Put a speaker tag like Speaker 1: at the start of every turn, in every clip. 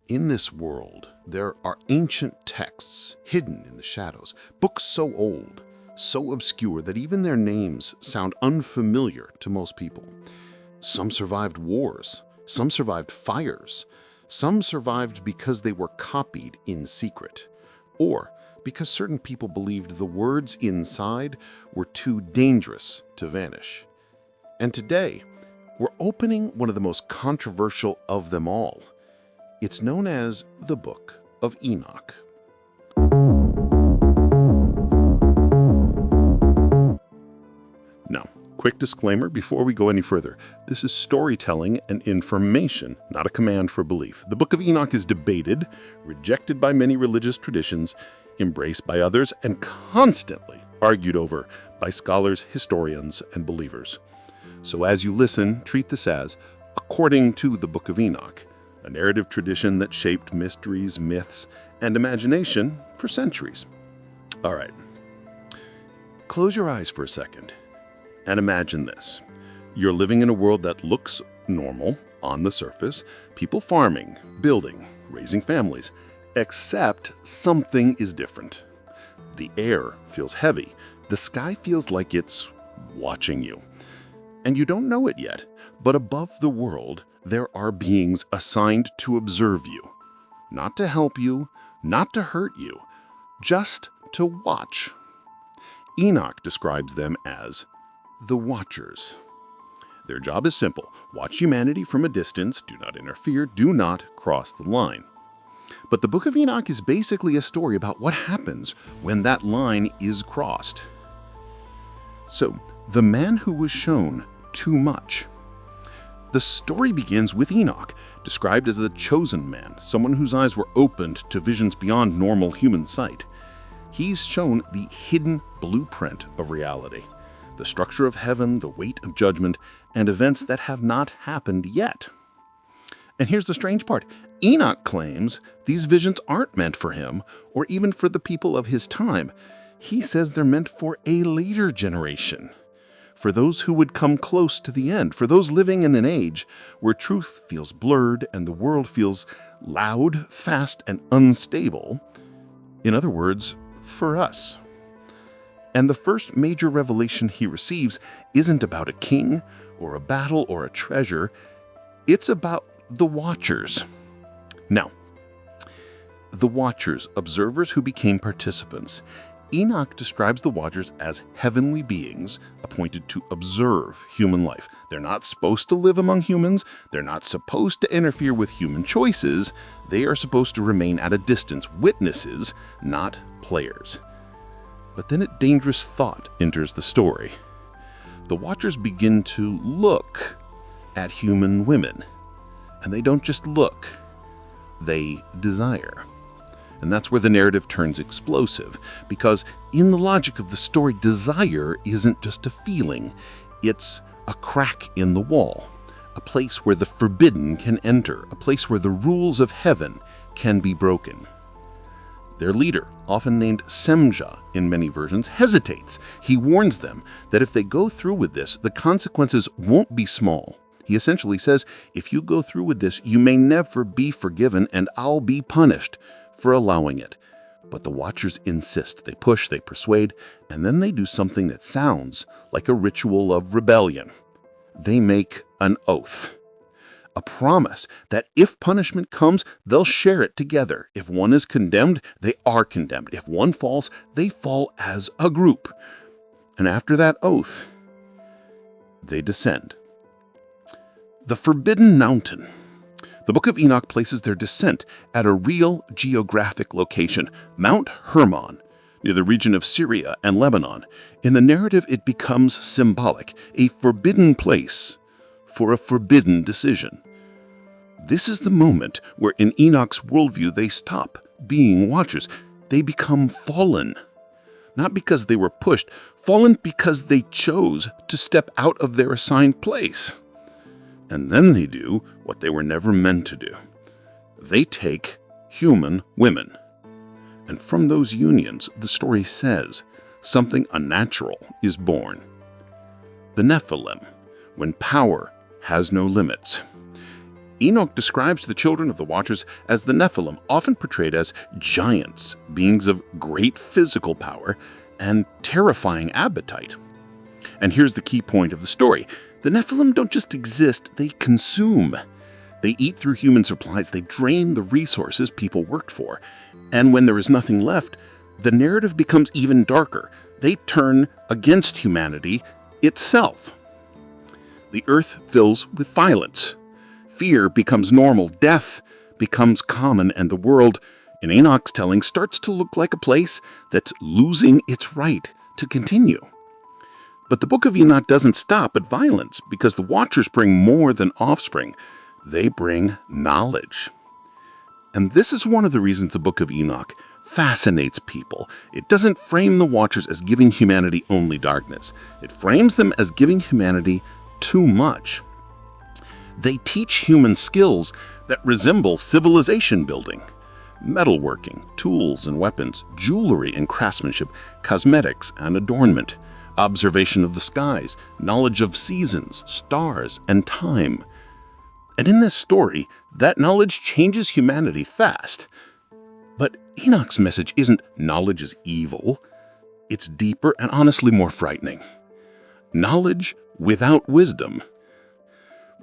Speaker 1: In this world, there are ancient texts hidden in the shadows, books so old, so obscure that even their names sound unfamiliar to most people. Some survived wars, some survived fires, some survived because they were copied in secret, or because certain people believed the words inside were too dangerous to vanish. And today, we're opening one of the most controversial of them all. It's known as the Book of Enoch. Now, quick disclaimer before we go any further. This is storytelling and information, not a command for belief. The Book of Enoch is debated, rejected by many religious traditions, embraced by others, and constantly argued over by scholars, historians, and believers. So as you listen, treat this as, according to the Book of Enoch, a narrative tradition that shaped mysteries, myths, and imagination for centuries. All right. Close your eyes for a second and imagine this. You're living in a world that looks normal on the surface, people farming, building, raising families, except something is different. The air feels heavy. The sky feels like it's watching you. And you don't know it yet, but above the world, there are beings assigned to observe you, not to help you, not to hurt you, just to watch. Enoch describes them as the Watchers. Their job is simple: watch humanity from a distance, do not interfere, do not cross the line. But the Book of Enoch is basically a story about what happens when that line is crossed. So, the man who was shown too much. The story begins with Enoch, described as the chosen man, someone whose eyes were opened to visions beyond normal human sight. He's shown the hidden blueprint of reality, the structure of heaven, the weight of judgment, and events that have not happened yet. And here's the strange part. Enoch claims these visions aren't meant for him or even for the people of his time. He says they're meant for a later generation, for those who would come close to the end, for those living in an age where truth feels blurred and the world feels loud, fast, and unstable. In other words, for us. And the first major revelation he receives isn't about a king or a battle or a treasure. It's about the Watchers. Now, the Watchers, observers who became participants. Enoch describes the Watchers as heavenly beings appointed to observe human life. They're not supposed to live among humans. They're not supposed to interfere with human choices. They are supposed to remain at a distance, witnesses, not players. But then a dangerous thought enters the story. The Watchers begin to look at human women. And they don't just look, they desire. And that's where the narrative turns explosive, because in the logic of the story, desire isn't just a feeling, it's a crack in the wall, a place where the forbidden can enter, a place where the rules of heaven can be broken. Their leader, often named Semja in many versions, hesitates. He warns them that if they go through with this, the consequences won't be small. He essentially says, if you go through with this, you may never be forgiven and I'll be punished for allowing it. But the Watchers insist. They push, they persuade, and then they do something that sounds like a ritual of rebellion. They make an oath, a promise that if punishment comes, they'll share it together. If one is condemned, they are condemned. If one falls, they fall as a group. And after that oath, they descend. The Forbidden Mountain. The Book of Enoch places their descent at a real geographic location, Mount Hermon, near the region of Syria and Lebanon. In the narrative, it becomes symbolic, a forbidden place for a forbidden decision. This is the moment where in Enoch's worldview they stop being watchers. They become fallen. Not because they were pushed, fallen because they chose to step out of their assigned place. And then they do what they were never meant to do. They take human women. And from those unions, the story says, something unnatural is born. The Nephilim, when power has no limits. Enoch describes the children of the Watchers as the Nephilim, often portrayed as giants, beings of great physical power and terrifying appetite. And here's the key point of the story. The Nephilim don't just exist, they consume. They eat through human supplies, they drain the resources people worked for. And when there is nothing left, the narrative becomes even darker. They turn against humanity itself. The earth fills with violence. Fear becomes normal, death becomes common, and the world, in Enoch's telling, starts to look like a place that's losing its right to continue. But the Book of Enoch doesn't stop at violence, because the Watchers bring more than offspring. They bring knowledge. And this is one of the reasons the Book of Enoch fascinates people. It doesn't frame the Watchers as giving humanity only darkness. It frames them as giving humanity too much. They teach human skills that resemble civilization building. Metalworking, tools and weapons, jewelry and craftsmanship, cosmetics and adornment, observation of the skies, knowledge of seasons, stars, and time. And in this story, that knowledge changes humanity fast. But Enoch's message isn't knowledge is evil. It's deeper and honestly more frightening. Knowledge without wisdom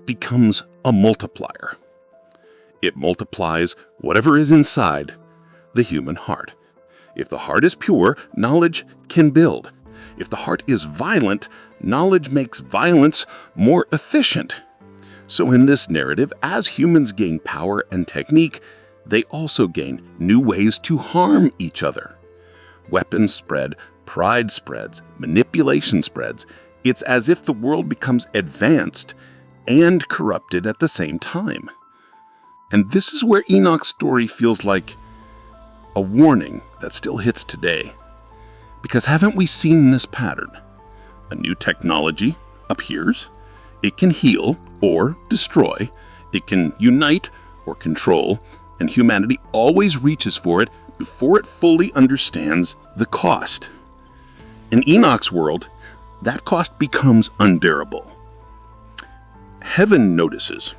Speaker 1: becomes a multiplier. It multiplies whatever is inside the human heart. If the heart is pure, knowledge can build. If the heart is violent, knowledge makes violence more efficient. So in this narrative, as humans gain power and technique, they also gain new ways to harm each other. Weapons spread, pride spreads, manipulation spreads. It's as if the world becomes advanced and corrupted at the same time. And this is where Enoch's story feels like a warning that still hits today. Because haven't we seen this pattern? A new technology appears. It can heal or destroy. It can unite or control. And humanity always reaches for it before it fully understands the cost. In Enoch's world, that cost becomes unbearable. Heaven notices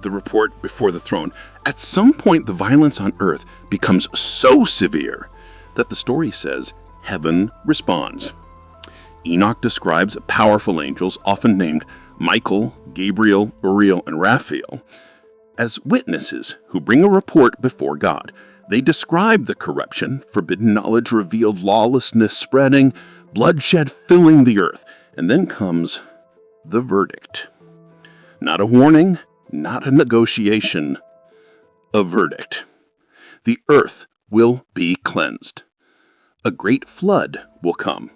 Speaker 1: the report before the throne. At some point, the violence on earth becomes so severe that the story says heaven responds. Enoch describes powerful angels, often named Michael, Gabriel, Uriel, and Raphael, as witnesses who bring a report before God. They describe the corruption, forbidden knowledge revealed, lawlessness spreading, bloodshed filling the earth. And then comes the verdict. Not a warning, not a negotiation, a verdict. The earth will be cleansed. A great flood will come.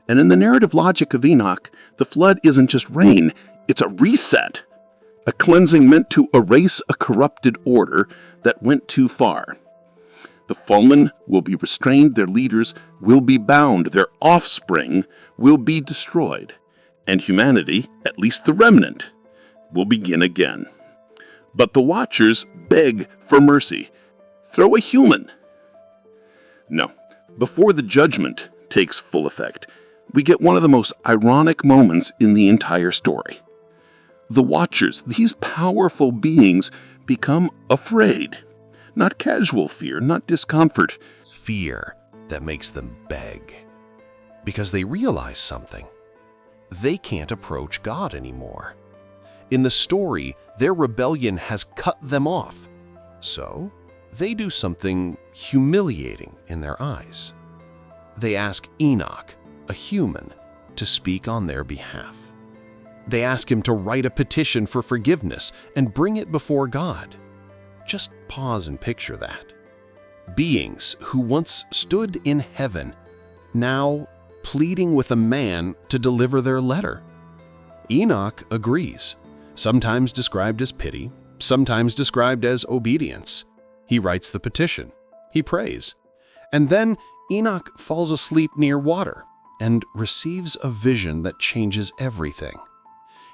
Speaker 1: And in the narrative logic of Enoch, the flood isn't just rain, it's a reset. A cleansing meant to erase a corrupted order that went too far. The fallen will be restrained, their leaders will be bound, their offspring will be destroyed, and humanity, at least the remnant, will begin again. But the Watchers beg for mercy. Throw a human. No, before the judgment takes full effect, we get one of the most ironic moments in the entire story. The Watchers, these powerful beings, become afraid. Not casual fear, not discomfort.
Speaker 2: Fear that makes them beg. Because they realize something. They can't approach God anymore. In the story, their rebellion has cut them off. So, they do something humiliating in their eyes. They ask Enoch, a human, to speak on their behalf. They ask him to write a petition for forgiveness and bring it before God. Just pause and picture that. Beings who once stood in heaven, now pleading with a man to deliver their letter. Enoch agrees, sometimes described as pity, sometimes described as obedience. He writes the petition. He prays. And then Enoch falls asleep near water and receives a vision that changes everything.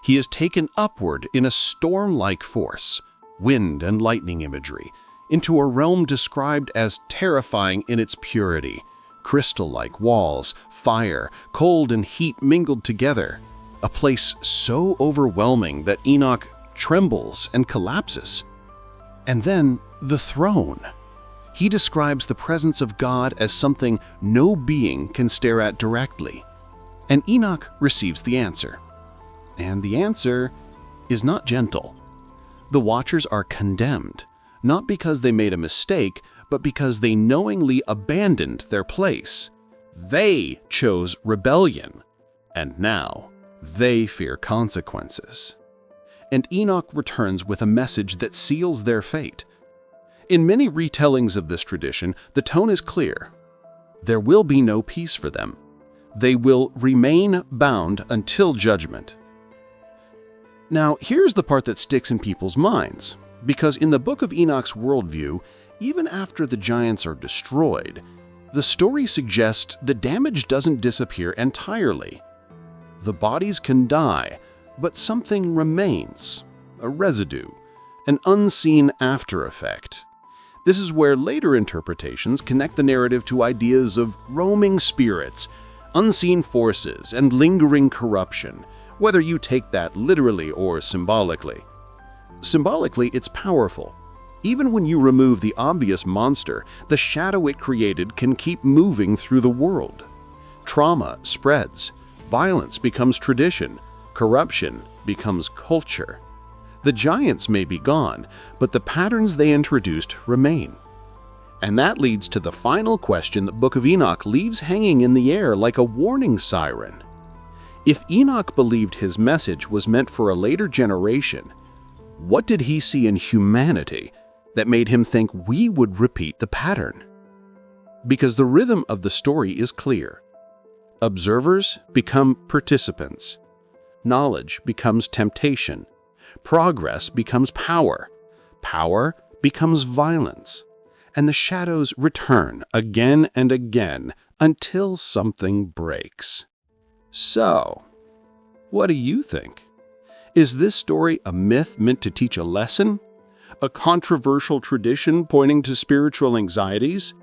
Speaker 2: He is taken upward in a storm-like force, wind and lightning imagery, into a realm described as terrifying in its purity, crystal-like walls, fire, cold and heat mingled together, a place so overwhelming that Enoch trembles and collapses. And then the throne. He describes the presence of God as something no being can stare at directly. And Enoch receives the answer. And the answer is not gentle. The Watchers are condemned, not because they made a mistake, but because they knowingly abandoned their place. They chose rebellion, and now they fear consequences. And Enoch returns with a message that seals their fate. In many retellings of this tradition, the tone is clear. There will be no peace for them. They will remain bound until judgment. Now, here's the part that sticks in people's minds, because in the Book of Enoch's worldview, even after the giants are destroyed, the story suggests the damage doesn't disappear entirely. The bodies can die, but something remains, a residue, an unseen after effect. This is where later interpretations connect the narrative to ideas of roaming spirits, unseen forces, and lingering corruption, whether you take that literally or symbolically. Symbolically, it's powerful. Even when you remove the obvious monster, the shadow it created can keep moving through the world. Trauma spreads, violence becomes tradition, corruption becomes culture. The giants may be gone, but the patterns they introduced remain. And that leads to the final question the Book of Enoch leaves hanging in the air like a warning siren. If Enoch believed his message was meant for a later generation, what did he see in humanity that made him think we would repeat the pattern? Because the rhythm of the story is clear. Observers become participants. Knowledge becomes temptation. Progress becomes power. Power becomes violence. And the shadows return again and again until something breaks. So, what do you think? Is this story a myth meant to teach a lesson? A controversial tradition pointing to spiritual anxieties?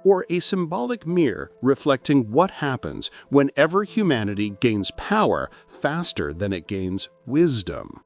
Speaker 2: Or a symbolic mirror reflecting what happens whenever humanity gains power faster than it gains wisdom?